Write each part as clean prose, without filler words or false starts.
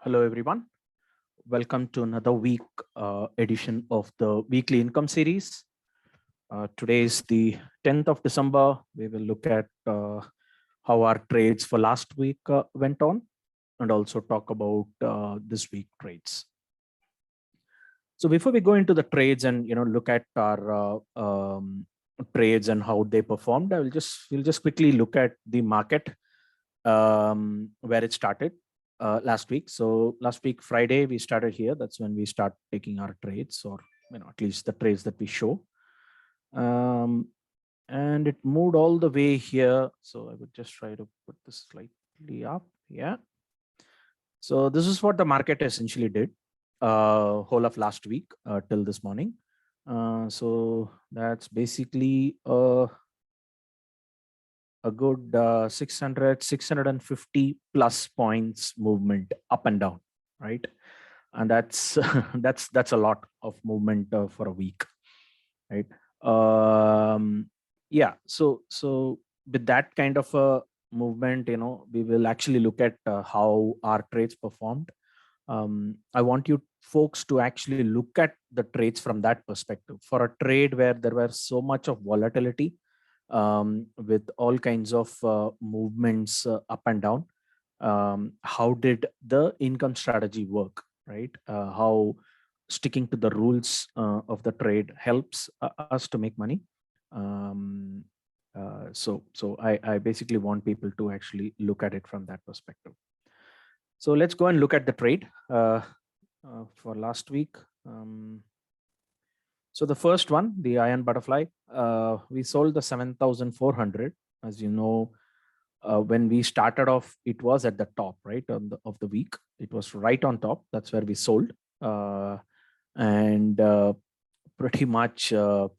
Hello, everyone. Welcome to another week edition of the weekly income series. Today is the 10th of December. We will look at how our trades for last week went on and also talk about this week trades. So before we go into the trades and look at our trades and how they performed, we'll just quickly look at the market where it started last week. So last week, Friday, we started here. That's when we start taking our trades, or at least the trades that we show. And it moved all the way here. So I would just try to put this slightly up. Yeah. So this is what the market essentially did whole of last week till this morning. So that's basically a good 650 plus points movement up and down, right? And that's that's a lot of movement for a week, right? Yeah, so with that kind of a movement, we will actually look at how our trades performed. I want you folks to actually look at the trades from that perspective. For a trade where there were so much of volatility, with all kinds of movements up and down, how did the income strategy work, right? How sticking to the rules of the trade helps us to make money. um, so I basically want people to actually look at it from that perspective. So let's go and look at the trade for last week. So the first one, the iron butterfly, we sold the 7,400. As you know, when we started off, it was at the top, right, of the week. It was right on top. That's where we sold. And pretty much it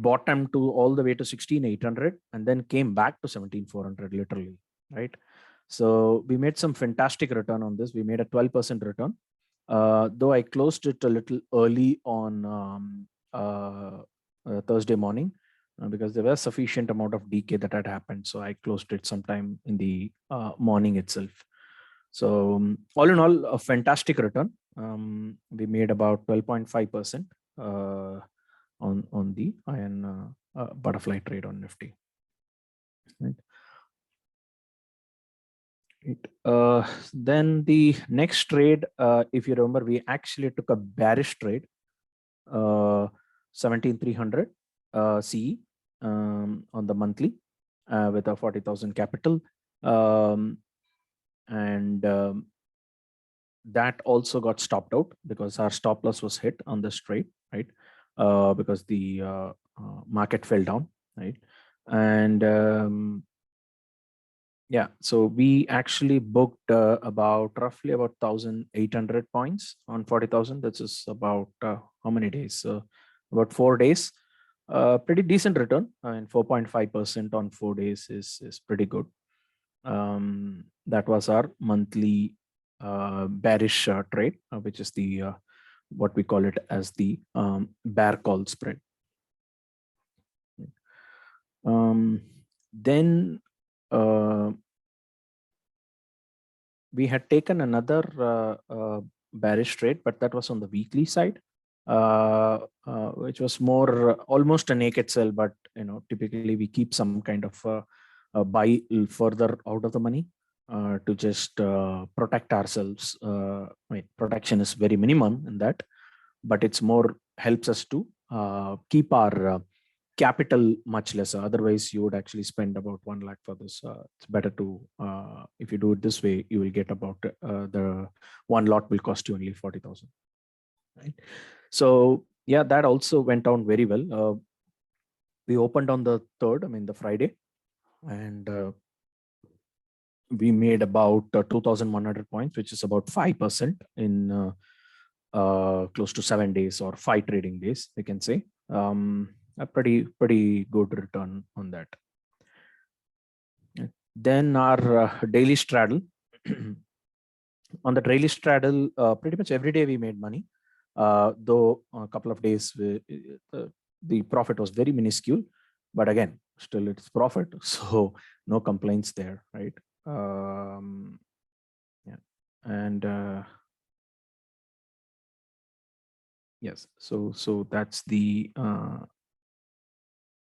bottomed to all the way to 16,800 and then came back to 17,400 literally, right? So we made some fantastic return on this. We made a 12% return. Though I closed it a little early on Thursday morning because there was sufficient amount of decay that had happened. So I closed it sometime in the morning itself. So all in all, a fantastic return. We made about 12.5% on the iron butterfly trade on Nifty. Right. Then the next trade, if you remember, we actually took a bearish trade, 17,300 CE on the monthly with a 40,000 capital. And that also got stopped out because our stop loss was hit on this trade, right? Because the market fell down, right? And yeah, so we actually booked about roughly about 1,800 points on 40,000. This is about how many days? About 4 days. Pretty decent return, and 4.5% on 4 days is pretty good. That was our monthly bearish trade, which is the what we call it as the bear call spread. Then we had taken another bearish trade, but that was on the weekly side, which was more almost a naked sell, but typically we keep some kind of buy further out of the money to just protect ourselves. Protection is very minimum in that, but it's more helps us to keep our capital much lesser. Otherwise, you would actually spend about 1 lakh for this. It's better to, if you do it this way, you will get about the one lot will cost you only 40,000. Right. So yeah, that also went down very well. We opened on the 3rd, I mean the Friday, and we made about 2,100 points, which is about 5% in close to 7 days or 5 trading days, we can say. A pretty good return on that. Then our daily straddle. On the daily straddle, pretty much every day we made money, though a couple of days the profit was very minuscule, but again, still it's profit, so no complaints there, right? Yeah. And yes, so that's the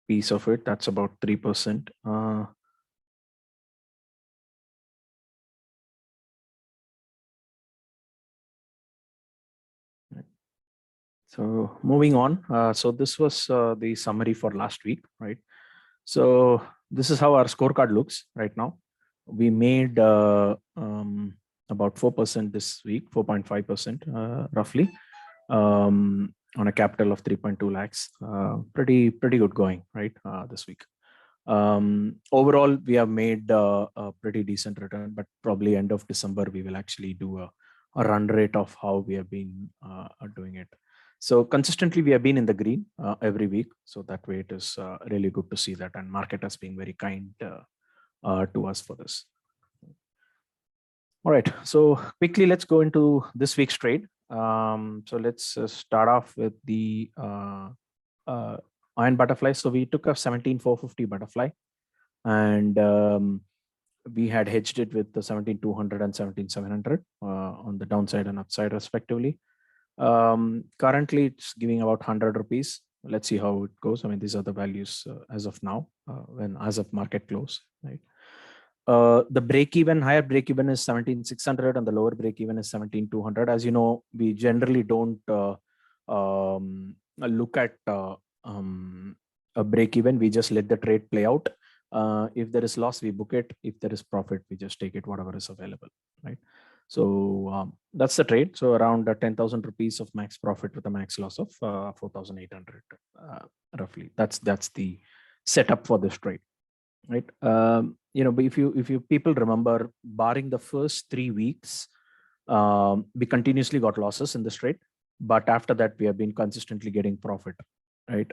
piece of it. That's about 3%. So moving on. So this was the summary for last week, right? So this is how our scorecard looks right now. We made about 4% this week, 4.5% roughly, on a capital of 3.2 lakhs. Pretty good going, right? This week. Overall, we have made a pretty decent return, but probably end of December we will actually do a run rate of how we have been doing it. So consistently we have been in the green every week. So that way it is really good to see that, and market has been very kind to us for this. All right, so quickly let's go into this week's trade. So let's start off with the iron butterfly. So we took a 17,450 butterfly, and we had hedged it with the 17,200 and 17,700 on the downside and upside respectively. Currently it's giving about 100 rupees. Let's see how it goes. I mean, these are the values as of now, as of market close, right? The break even, higher break even is 17,600 and the lower break even is 17,200. As you know, we generally don't look at a break even. We just let the trade play out. If there is loss, we book it. If there is profit, we just take it, whatever is available, right? So that's the trade. So around 10,000 rupees of max profit with a max loss of 4,800 roughly. That's the setup for this trade, right? But if you people remember, barring the first 3 weeks, we continuously got losses in this trade, but after that we have been consistently getting profit, right?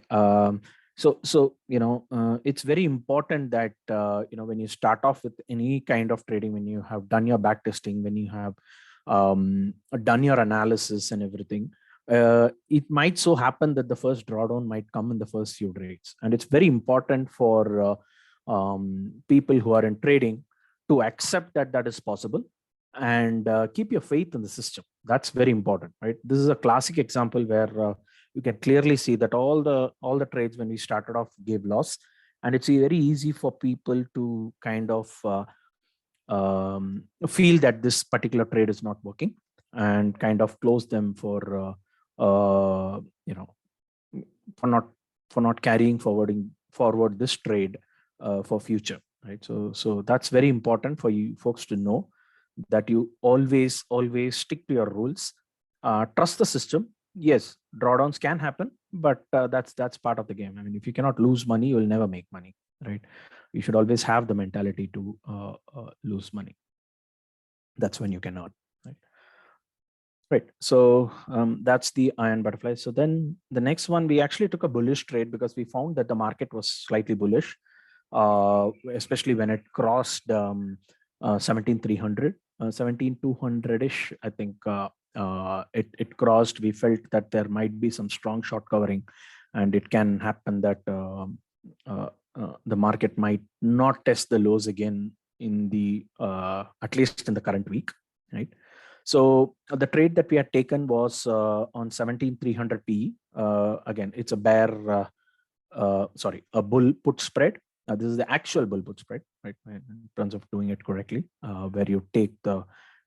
So it's very important that when you start off with any kind of trading, when you have done your back testing, when you have done your analysis and everything, it might so happen that the first drawdown might come in the first few trades, and it's very important for people who are in trading to accept that that is possible, and keep your faith in the system. That's very important, right? This is a classic example where you can clearly see that all the trades when we started off gave loss, and it's very easy for people to kind of feel that this particular trade is not working and kind of close them for for not carrying forward this trade for future, right? So that's very important for you folks to know, that you always stick to your rules, trust the system. Yes, drawdowns can happen, but that's part of the game. I mean, if you cannot lose money, you will never make money, right? You should always have the mentality to lose money. That's when you can earn, right? Right. So that's the iron butterfly. So then the next one, we actually took a bullish trade because we found that the market was slightly bullish, especially when it crossed 17,300, 17,200-ish. I think it crossed. We felt that there might be some strong short covering, and it can happen that the market might not test the lows again in the at least in the current week, right? So the trade that we had taken was on 17,300 PE. Again, it's a a bull put spread. This is the actual bull put spread, right? In terms of doing it correctly, where you take the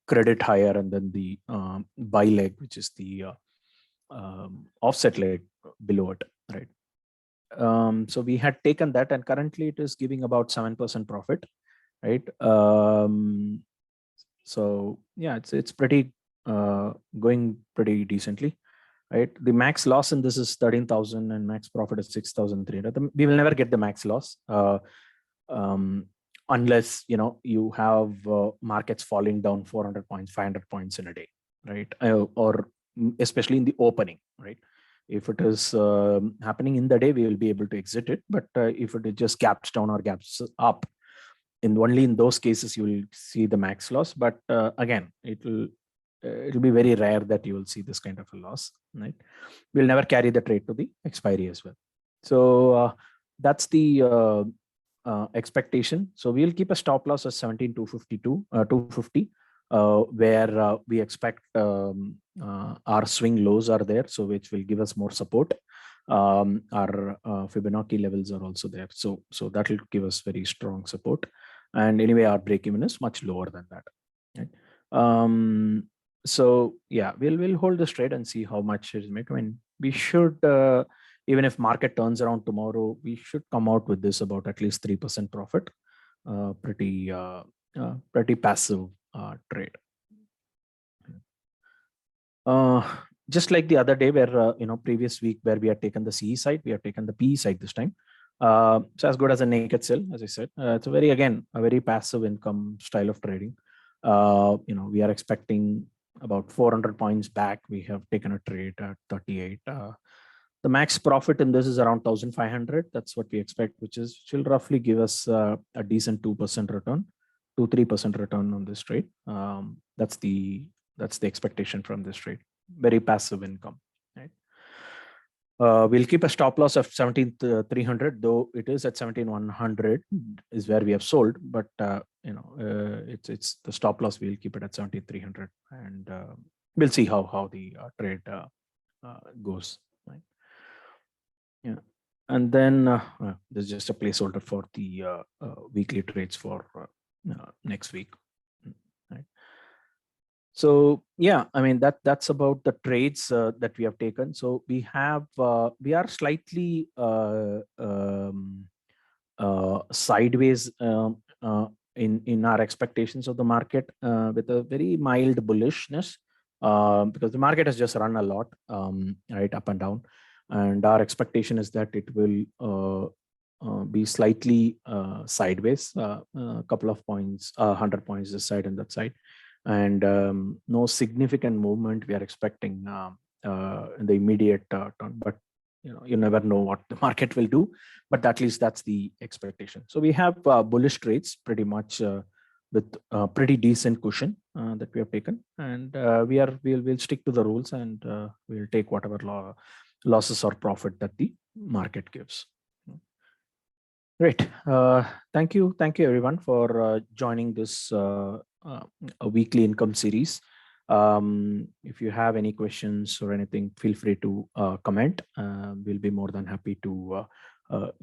credit higher and then the buy leg, which is the offset leg below it, right? So we had taken that, and currently it is giving about 7% profit, right? So yeah, it's pretty going pretty decently, right? The max loss in this is 13,000 and max profit is 6,300. We will never get the max loss unless you have markets falling down 400 points, 500 points in a day, right? Or especially in the opening, right? If it is happening in the day, we will be able to exit it. But if it just gaps down or gaps up, only in those cases you will see the max loss. But again, it'll be very rare that you will see this kind of a loss, right? We'll never carry the trade to the expiry as well. So that's the expectation. So we'll keep a stop loss of 17,250. where we expect our swing lows are there, so which will give us more support. Our Fibonacci levels are also there, so that will give us very strong support. And anyway, our break even is much lower than that. Right? So yeah, we'll hold this trade and see how much it is make. I mean, we should even if market turns around tomorrow, we should come out with this about at least 3% profit. Pretty passive trade. Just like the other day, where previous week where we had taken the CE side, we have taken the PE side this time. So as good as a naked sell, as I said, it's a very passive income style of trading. We are expecting about 400 points back. We have taken a trade at 38. The max profit in this is around 1,500. That's what we expect, which will roughly give us a decent 2% return, 2-3% return on this trade. That's the expectation from this trade. Very passive income. Right? We'll keep a stop loss of 17,300, though it is at 17,100 is where we have sold. But it's the stop loss. We'll keep it at 17,300, and we'll see how the trade goes. Right? Yeah, and then there's just a placeholder for the weekly trades for next week. Right. So yeah, I mean that's about the trades that we have taken. So we are slightly sideways in our expectations of the market with a very mild bullishness because the market has just run a lot, right, up and down, and our expectation is that it will be slightly sideways, a couple of points, 100 points this side and that side, and no significant movement we are expecting in the immediate term. But you never know what the market will do, but at least that's the expectation. So we have bullish trades pretty much with pretty decent cushion that we have taken, and we'll stick to the rules, and we'll take whatever losses or profit that the market gives. Great. Thank you everyone for joining this a weekly income series. If you have any questions or anything, feel free to comment. We'll be more than happy to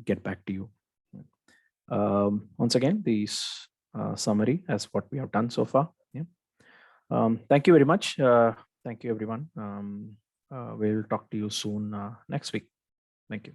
get back to you. Once again, this summary as what we have done so far. Yeah. Thank you very much. Thank you everyone. We'll talk to you soon next week. Thank you.